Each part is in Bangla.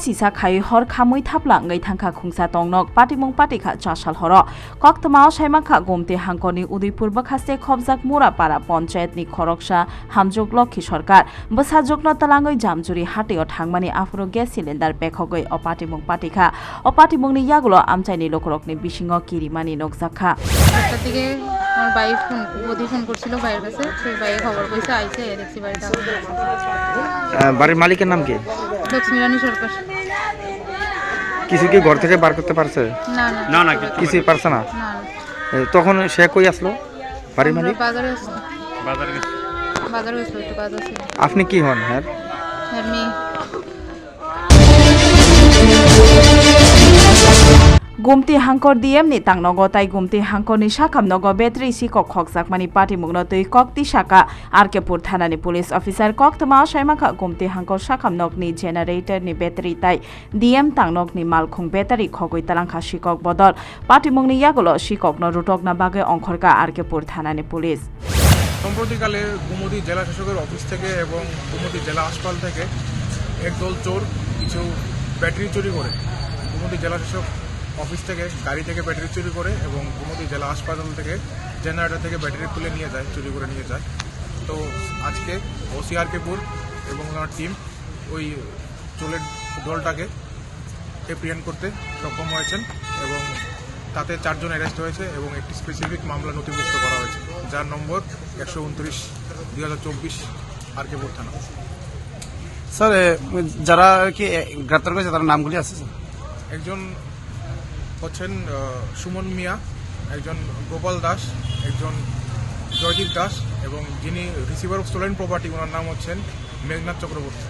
sisa khai hor khamui thapla ngai thangkha khungsa tongnok patimung patikha chasal horo koktmao saimakha gomte hangkoni Udaipur bakhaste khobjak Murapara panchayat ni khoroksa hamjuk Lokhi Sarkar bwsajokno talangoi jamjuri hateo thangmani afuro gas cylinder bekhogoi opatimung patikha opatimungni yagulo amchaini lokorokni bisingo kirimani nokjakha একটা দিকে আমার ভাই ফোন করছিল ভাইয়ের কাছে সেই ভাই খবর কইছে আইছে দেখছি বাড়িতে বাড়ির মালিকের নাম কি? লক্ষ্মী রানী সরকার। কিছু কি ঘর থেকে বার করতে পারছে? না না না কিছুই পারছে না। না তখন সে কই আসলো বাড়ির মালিক? বাজারে আসছে। বাজারে গেছিল একটু কাজ আছে। আপনি কি হন? হ্যাঁ আমি Gumti hangkor diem ni tangnogo tai gumti hangkor ni sakamnogo betri sikok khokjakmani patimungno tui kokti saka Arkepur thanani police officer koktma saimaka gumti hangkor sakamnog ni generator ni battery tai diem tangnok ni malkhung battery khogoi talangkha sikok bodol patimungni yagulo sikokno rutokna bage ongkhorka Arkepur thanani police সম্প্রতিকালে Gumti জেলা শাসকের অফিস থেকে এবং গুমতি জেলা হাসপাতাল থেকে একদল চোর কিছু ব্যাটারি চুরি করে গুমতি জেলা শাসক অফিস থেকে গাড়ি থেকে ব্যাটারি চুরি করে এবং গুমতি জেলা হাসপাতাল থেকে জেনারেটর থেকে ব্যাটারি খুলে নিয়ে যায়, চুরি করে নিয়ে যায়। তো আজকে ওসি আরকেপুর এবং ওনার টিম ওই চোরের দলটাকে এপ্রিহেন্ড করতে সক্ষম হয়েছেন এবং তাতে 4 জন অ্যারেস্ট হয়েছে এবং একটি স্পেসিফিক মামলা নথিভুক্ত করা হয়েছে যার নম্বর 129/2024 আরকেপুর থানা। স্যার যারা কি গ্রেপ্তার করেছে তার নামগুলি আছে স্যার? একজন হচ্ছেন সুমন মিয়া, একজন গোপাল দাস, একজন জয়দীপ দাস এবং যিনি রিসিভার অফ স্টোলেন প্রপার্টি ওনার নাম হচ্ছেন Meghnad Chakraborty.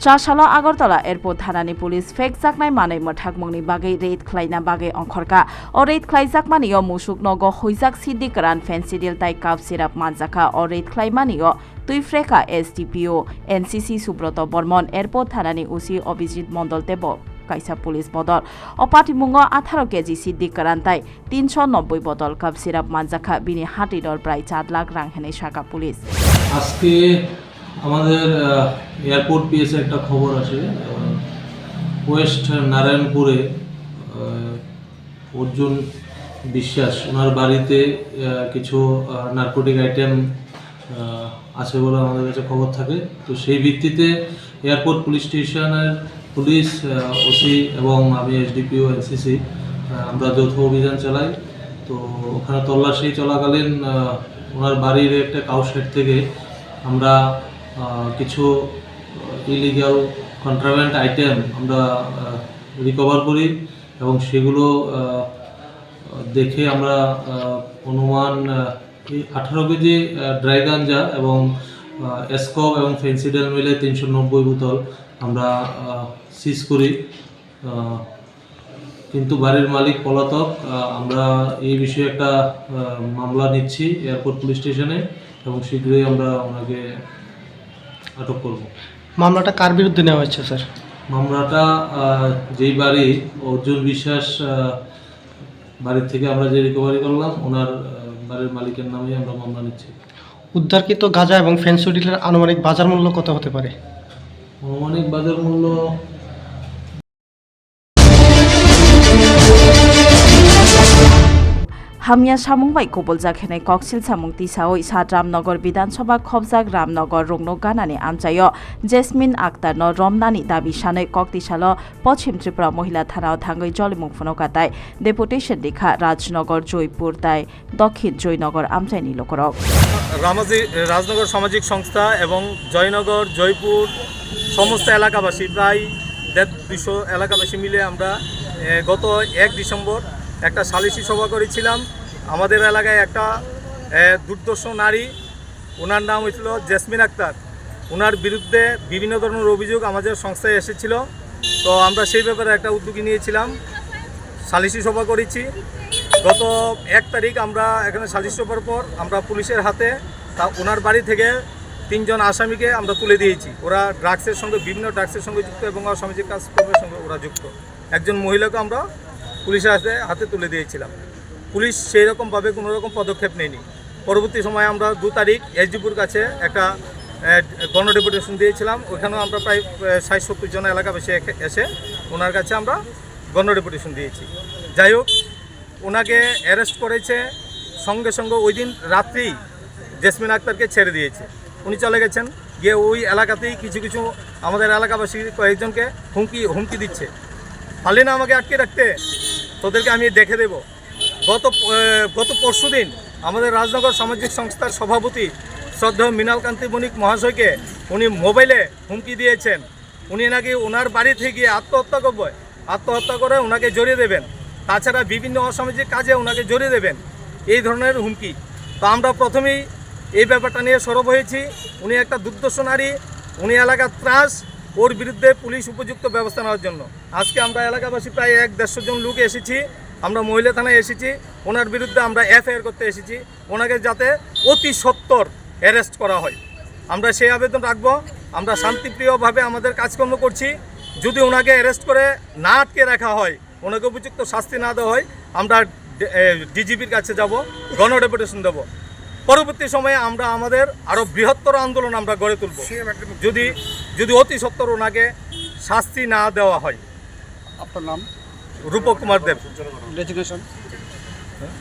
Chasalo Agartala Airport Thanani Police fake jaknai manai mathakmungni bagai raid khlaina bagai ongkhorka o raid khlaijakmani o musuk nogo hoijak sidikaran fancy deal tai cup syrup manjaka o raid khlaimani o tuifreka SDPO NCC Subroto Bormon Airport Thanani UC Obijit Mondol tebo kaisa police bodol o patimungo 18 kg sidikaran tai 390 botol cup syrup manjaka bini hatidor prai 4 lakh rang henai shaka police আজকে আমাদের এয়ারপোর্ট পিএসএ একটা খবর আসে ওয়েস্ট নারায়ণপুরে অর্জুন বিশ্বাস ওনার বাড়িতে কিছু নার্কোটিক আইটেম আছে বলে আমাদের কাছে খবর থাকে। তো সেই ভিত্তিতে এয়ারপোর্ট পুলিশ স্টেশনের পুলিশ ওসি এবং আমি এসডিপিও এনসিসি আমরা যৌথ অভিযান চালাই। তো ওখানে তল্লাশি চলাকালীন ওনার বাড়ির একটা কাউশেড থেকে আমরা কিছু ইলিগাল কন্ট্রাব্যান্ড আইটেম আমরা রিকভার করি এবং সেগুলো দেখে আমরা অনুমান 18 কেজি ড্রাই গাঞ্জা এবং এসকপ এবং ফেন্সিডেল মিলে 390 বোতল আমরা সিজ করি। কিন্তু বাড়ির মালিক পলাতক। আমরা এই বিষয়ে একটা মামলা নিচ্ছি এয়ারপোর্ট পুলিশ স্টেশনে এবং শীঘ্রই আমরা ওনাকে আটক করব। মামলাটা কার বিরুদ্ধে নেওয়া হয়েছে স্যার? মামলাটা যেই বাড়ি অর্জুন বিশ্বাস বাড়ির থেকে আমরা যে রিকভারি করলাম ওনার বাড়ির মালিকের নামেই আমরা মামলা নিচ্ছি। উদ্ধারকৃত গাঁজা এবং ফেন্সিডিলের আনুমানিক বাজার মূল্য কত হতে পারে? আনুমানিক বাজার মূল্য Hamya samung bai koboljak henai koksil samung tisao Isat Ramnagar Bidansabha khobjak Ramnagar Rongno ganani amchayo Jasmine Akhtar no Romnani dabi sanai koktisalo Pochim Tripura Mohila Thanao thangoi jolimung phonokatai deputation dikha Rajnagar Joypur tai Dokhin Joynagar amchaini lokorok Rajnagar সামাজিক সংস্থা এবং জয়নগর জয়পুর সমস্ত এলাকাবাসী প্রায় 150 এলাকাবাসী মিলে আমরা গত 1 ডিসেম্বর একটা সালিসি সভা করেছিলাম। আমাদের এলাকায় একটা দুর্দর্শ নারী, ওনার নাম হয়েছিল জেসমিন আক্তার, ওনার বিরুদ্ধে বিভিন্ন ধরনের অভিযোগ আমাদের সংস্থায় এসেছিল। তো আমরা সেই ব্যাপারে একটা উদ্যোগী নিয়েছিলাম, সালিসি সভা করেছি। গত 1 তারিখ আমরা এখানে সালিসি সভার পর আমরা পুলিশের হাতে ওনার বাড়ি থেকে 3 জন আসামিকে আমরা তুলে দিয়েছি। ওরা ড্রাগসের সঙ্গে বিভিন্ন ড্রাগসের সঙ্গে যুক্ত এবং অসামাজিক কাজকর্মের সঙ্গে ওরা যুক্ত। একজন মহিলাকে আমরা পুলিশের হাতে তুলে দিয়েছিলাম। পুলিশ সেই রকমভাবে কোনো রকম পদক্ষেপ নেয়নি। পরবর্তী সময়ে আমরা 2 তারিখ এসডিপুর কাছে একটা গণডেপুটেশন দিয়েছিলাম। ওখানেও আমরা প্রায় 60-70 জন এলাকাবাসী এসে ওনার কাছে আমরা গণডেপুটেশন দিয়েছি। যাই হোক, ওনাকে অ্যারেস্ট করেছে, সঙ্গে সঙ্গে ওই দিন রাত্রেই জেসমিন আক্তারকে ছেড়ে দিয়েছে। উনি চলে গেছেন, গিয়ে ওই এলাকাতেই কিছু আমাদের এলাকাবাসী কয়েকজনকে হুমকি দিচ্ছে, পারলি না আমাকে আটকে রাখতে, তোদেরকে আমি দেখে দেব। গত পরশু দিন আমাদের রাজনগর সামাজিক সংস্থার সভাপতি শ্রদ্ধেয় মৃণালকান্তি বণিক মহাশয়কে উনি মোবাইলে হুমকি দিয়েছেন, উনি নাকি ওনার বাড়ি থেকে গিয়ে আত্মহত্যা করে ওনাকে জড়িয়ে দেবেন, তাছাড়া বিভিন্ন অসামাজিক কাজে ওনাকে জড়িয়ে দেবেন, এই ধরনের হুমকি। তো আমরা প্রথমেই এই ব্যাপারটা নিয়ে সরব হয়েছি। উনি একটা দুর্দর্শ নারী, উনি এলাকার ত্রাস, ওর বিরুদ্ধে পুলিশ উপযুক্ত ব্যবস্থা নেওয়ার জন্য আজকে আমরা এলাকাবাসী প্রায় 150 জন লোক এসেছি, আমরা মহিলা থানায় এসেছি, ওনার বিরুদ্ধে আমরা এফআইআর করতে এসেছি, ওনাকে যাতে অতি সত্বর অ্যারেস্ট করা হয়। আমরা সেই আবেদন রাখবো। আমরা শান্তিপ্রিয়ভাবে আমাদের কাজকর্ম করছি। যদি ওনাকে অ্যারেস্ট করে না আটকে রাখা হয়, ওনাকে উপযুক্ত শাস্তি না দেওয়া হয়, আমরা ডিজিপির কাছে যাব, গণডেপুটেশন দেব। পরবর্তী সময়ে আমরা আমাদের আরও বৃহত্তর আন্দোলন আমরা গড়ে তুলব যদি অতি সত্বর ওনাকে শাস্তি না দেওয়া হয়। আপনার নাম? রূপক কুমার দেব। ডেজিগনেশন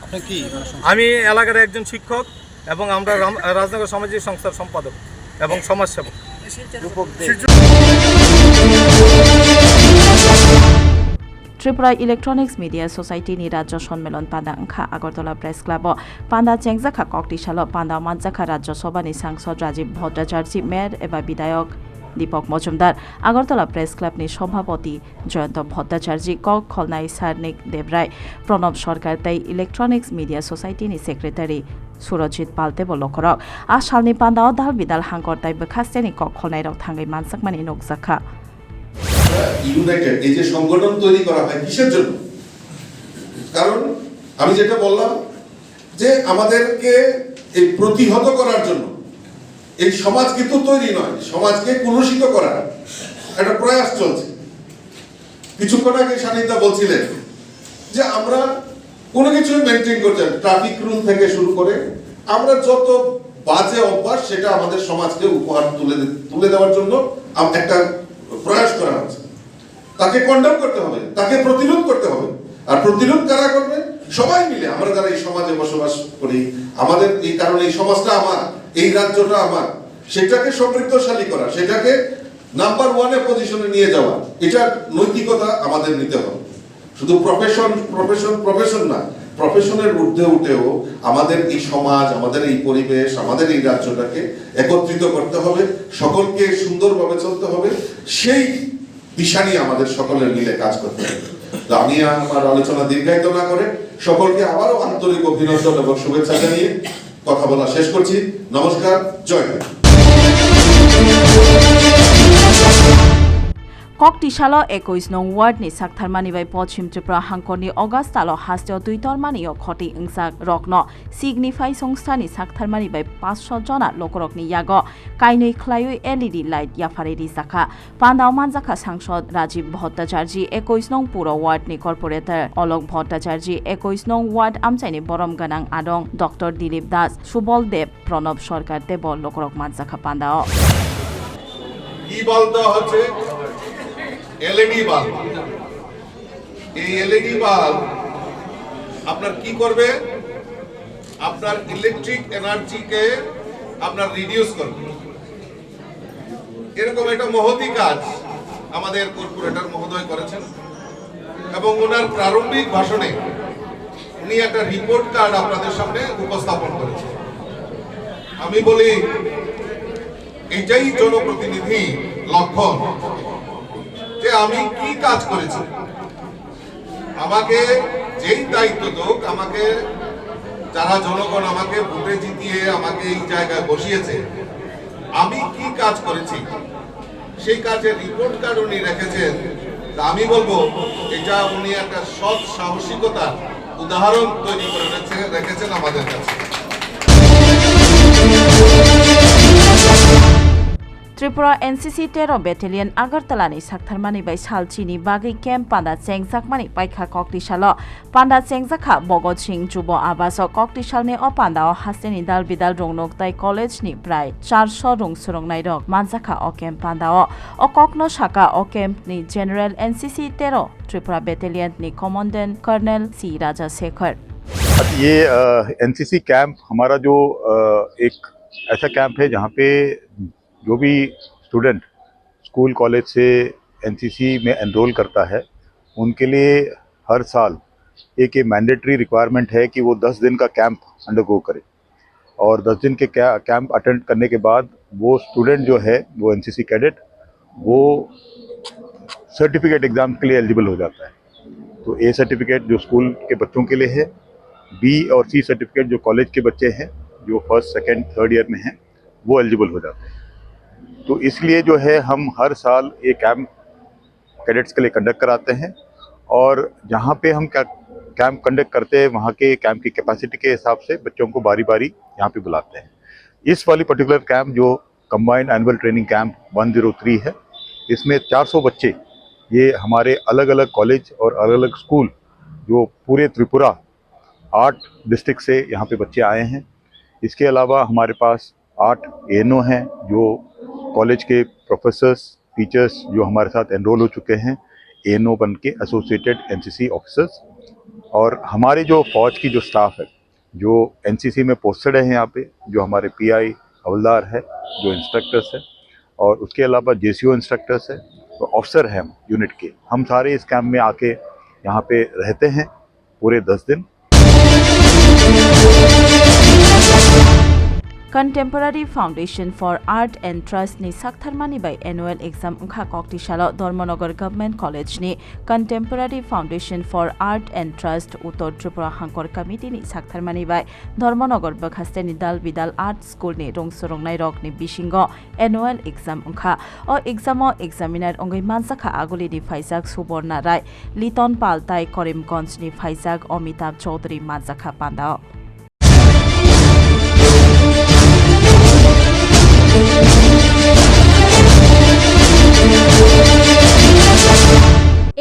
আপনি কি? আমি এলাকার একজন শিক্ষক এবং আমরা রাজনগর সামাজিক সংস্থার সম্পাদক এবং সমাজসেবক। ত্রিপুরা ইলেকট্রনিক্স মিডিয়া সোসাইটিनि राज्य सम्मेलन पान्दा अंखा আগরতলা প্রেস ক্লাব पान्दा चेंगजाखा कक्तिशाल पान्दा मानजाखा राज्य सभानि सांसद राजीव भट्टाचार्य मेयर एबा विधायक दीपक मजुमदार আগরতলা प्रेस क्लाबनि सभापति जयंत भट्टाचार्य কক खलनाय सारनिक देवराय प्रणब सरकार ताई इलेक्ट्रनिक्स मिडिया सोसाइटिनि सेक्रेटारि सुरजित पाल्ते बलखरक आ सालनि पान्दाव दाल बिदाल हांगरताय बखास्तेनि কক खलनाय रक थांगै मानसाकमानि नकजाखा ইউনাইটেড এই যে সংগঠন তৈরি করা হয় কিসের জন্য? কারণ আমি যেটা বললাম যে আমাদেরকে এই প্রতিহত করার জন্য, এই সমাজ কিন্তু তৈরি নয়, সমাজকে কলুষিত করার একটা প্রয়াস চলছে। কিছুক্ষণ আগে সানিদা বলছিলেন যে আমরা কোনো কিছু মেনটেন করছি, ট্রাফিক রুল থেকে শুরু করে আমরা যত বাজে অভ্যাস সেটা আমাদের সমাজকে উপহার তুলে দেওয়ার জন্য একটা প্রয়াস করা হচ্ছে। তাকে কন্ডেম করতে হবে, তাকে প্রতিরোধ করতে হবে। আর প্রতিরোধ কারা করবে? সবাই মিলে, আমরা যারা এই সমাজে বসবাস করি, আমাদের এই কারণে এই সমাজটা আমার, এই রাজ্যটা আমার, সেটাকে সমৃদ্ধশালী করা, সেটাকে নাম্বার 1 পজিশনে নিয়ে যাওয়া, এটা নৈতিকতা আমাদের নিতে হবে। শুধু প্রফেশন না, প্রফেশনের ঊর্ধ্বে উঠেও আমাদের এই সমাজ, আমাদের এই পরিবেশ, আমাদের এই রাজ্যটাকে একত্রিত করতে হবে, সকলকে সুন্দরভাবে চলতে হবে। সেই দিশা নিয়ে আমাদের সকলের মিলে কাজ করতে হবে। তো আমি আমার আলোচনা দীর্ঘায়িত না করে সকলকে আবারও আন্তরিক অভিনন্দন এবং শুভেচ্ছা জানিয়ে কথা বলা শেষ করছি। নমস্কার, জয় হিন্দ। कक्तिशाल 21 नं वार्डनि साकथारमानिबाय पश्चिम त्रिपुरा हांखरनि अगास्ताल हास्टेव दुइतरमानियाव खति इंसाक रकन सिग्निफाइ संस्थानि साकथारमानिबाय 500 जना लोकरकनि याग काइनै ख्लायै एलईडी लाइट याफारेरि जाखा पान्दाव मानजाखा सांसद राजीव भट्टाचार्य 21 नं पुर वार्डनि कर्पोरेटर अलक भट्टाचार्य 21 नं वार्ड आमचाइनि बरम गनां आदं डक्टर दिलीप दास सुबल देव प्रणब सरकार देव लोकरक मानजाखा पान्दाव কি বলতে হচ্ছে এলইডি বাল্ব। এই এলইডি বাল্ব আপনার কি করবে? আপনার ইলেকট্রিক এনার্জিকে আপনার রিডিউস করবে। এরকম একটা মহতি কাজ আমাদের কর্পোরেটর মহোদয় করেছেন এবং ওনার প্রারম্ভিক ভাষণে উনি একটা রিপোর্ট কার্ড আপনাদের সামনে উপস্থাপন করেছেন। আমি বলি এটাই জনপ্রতিনিধি লক্ষণ যে আমি কি কাজ করেছি। আমাকে যেই দায়িত্ব দেখ, আমাকে যারা জনগণ আমাকে ভোটে জিতিয়ে আমাকে এই জায়গায় বসিয়েছে, আমি কি কাজ করেছি সেই কাজের রিপোর্ট কার্ড উনি রেখেছেন। তা আমি বলবো এটা উনি একটা সৎ সাহসিকতার উদাহরণ তৈরি করে রেখেছেন আমাদের কাছে। Tripura NCC 13 Battalion Agartala ni Saktharmani by Salchini Bagi Camp Panda Chengjakmani Paikha Koktishalo Panda Chengjaka Bogod Singh Jubo Abaso Koktishalni o Panda o Haseni Dal Bidal Rongnok Tai College ni Prai 400 Rung Surongnai Rok Manjaka o Camp Panda o Kokno Shaka o Camp ni General NCC 13 Tripura Battalion ni Commandant Colonel C. Raja Sekhar ये एनसीसी कैंप हमारा जो एक ऐसा कैंप है जहाँ पे जो भी स्टूडेंट स्कूल कॉलेज से एनसीसी में एनरोल करता है उनके लिए हर साल एक ये मैंडेटरी रिक्वायरमेंट है कि वो 10 दिन का कैंप अंडरगो करे और 10 दिन के कैंप अटेंड करने के बाद वो स्टूडेंट जो है वो एनसीसी कैडेट वो सर्टिफिकेट एग्ज़ाम के लिए एलिजिबल हो जाता है। तो ए सर्टिफिकेट जो स्कूल के बच्चों के लिए है, बी और सी सर्टिफिकेट जो कॉलेज के बच्चे हैं जो फर्स्ट सेकंड थर्ड ईयर में हैं वो एलिजिबल हो जाते हैं। तो इसलिए जो है हम हर साल ये कैंप कैडेट्स के लिए कंडक्ट कराते हैं और जहाँ पे हम कैंप कंडक्ट करते हैं वहाँ के कैंप की कैपेसिटी के हिसाब से बच्चों को बारी बारी यहाँ पे बुलाते हैं। इस वाली पर्टिकुलर कैंप जो कंबाइंड एनुअल ट्रेनिंग कैंप 103 है, इसमें 400 बच्चे ये हमारे अलग अलग कॉलेज और अलग अलग स्कूल जो पूरे त्रिपुरा 8 डिस्ट्रिक्ट से यहाँ पे बच्चे आए हैं। इसके अलावा हमारे पास 8 एएनओ हैं जो कॉलेज के प्रोफेसर्स टीचर्स जो हमारे साथ एनरोल हो चुके हैं, एएनओ बन के एसोसिएटेड एनसीसी ऑफिसर्स। और हमारे जो फौज की जो स्टाफ है जो एनसीसी में पोस्टेड है यहाँ पे, जो हमारे पीआई हवलदार है, जो इंस्ट्रक्टर्स है और उसके अलावा जेसीओ इंस्ट्रक्टर्स है, तो ऑफिसर हैं हम यूनिट के, हम सारे इस कैंप में आके यहाँ पे रहते हैं पूरे 10 दिन। Contemporary Foundation for Art and Trust ni Saktharmani by annual exam Unkha Koktishala Dharmanagar Government College ni Contemporary Foundation for Art and Trust Uttor Tripura Hankor Committee ni Saktharmani by Dharmanagar Bakhasteni Dal Bidal Art School ni Rongsorongnai Rok ni Bishingo annual exam Unkha o exam o examiner ongai Mansakha Aguli ni Faizak Suborna Rai Liton Paltai Korimganj ni Faizak Amitabh Chaudhary Manjaka Panda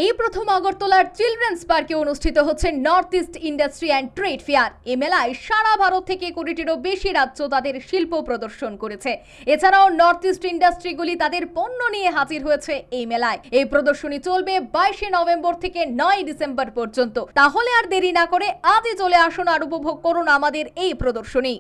এই প্রথম আগরতলার চিলড্রেন্স পার্কে অনুষ্ঠিত হচ্ছে north east industry and trade fair. এই মেলায় সারা ভারত থেকে কোটিটিরও বেশি রাজ্য তাদের শিল্প প্রদর্শন করেছে। এছাড়াও নর্থ ইস্ট ইন্ডাস্ট্রিগুলি তাদের পণ্য নিয়ে হাজির হয়েছে এই মেলায়। এই প্রদর্শনী চলবে 22শে নভেম্বর থেকে 9 ডিসেম্বর পর্যন্ত। তাহলে আর দেরি না করে আজই চলে আসুন আর উপভোগ করুন আমাদের এই প্রদর্শনী।